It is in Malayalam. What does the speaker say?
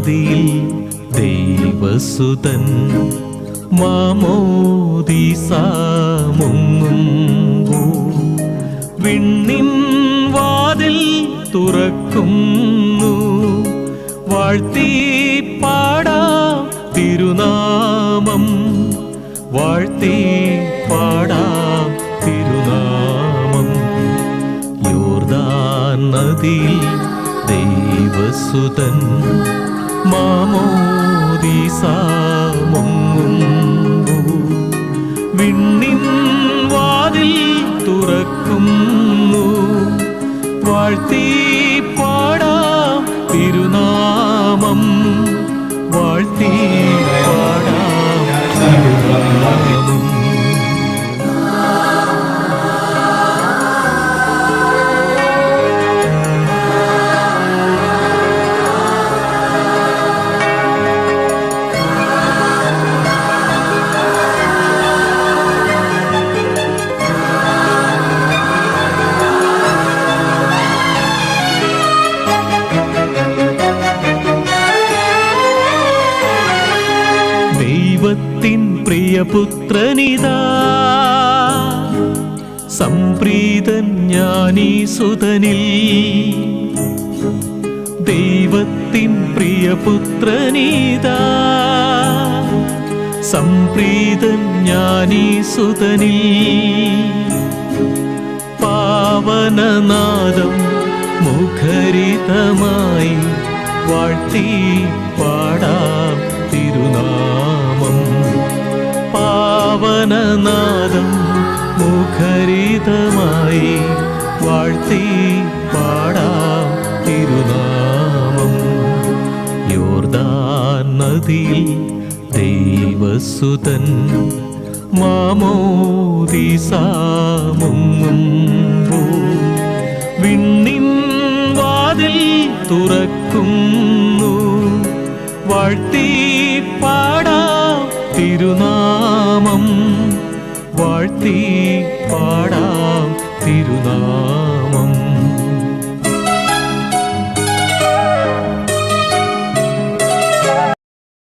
നദിയിൽ ദൈവസുതൻ മാമോദീസ മുങ്ങുമ്പോൾ വിണ്ണിൻ വാതിൽ തുറക്കുന്നു. വാഴ്ത്തി പാടാം തിരുനാമം, വാഴ്ത്തി പാടാം തിരുനാമം. യോർദാൻ നദിയിൽ ദൈവസുതൻ മാമോദീസ മുങ്ങുമ്പോൾ വിണ്ണിൻ വാതിൽ തുറക്കുന്നു. വാഴ്ത്തി പാടാം തിരുനാമം, വാഴ്ത്തി പാടാം തിരുനാമം. ദൈവത്തിൻ പ്രിയപുത്രനിതാ സംപ്രീതൻ ജ്ഞാനീസുതനിൽ. ദൈവത്തിൻ പ്രിയപുത്രനിതാ സംപ്രീതൻ ജ്ഞാനീസുതനിൽ. പാവനനാദം മുഖരിതമായി വാഴ്ത്തി പാടാം തിരുനാമം. പാവനനാദം മുഖരിതമായി വാഴ്ത്തി പാടാം തിരുനാമം. യോർദാൻ നദിയിൽ ദൈവസുതൻ മാമോദീസ മുങ്ങുമ്പോൾ വിണ്ണിൻ വാതിൽ തുറക്കുന്നു. വാഴ്ത്തി പാടാം തിരുനാമം, വാഴ്ത്തി പാടാം തിരുനാമം.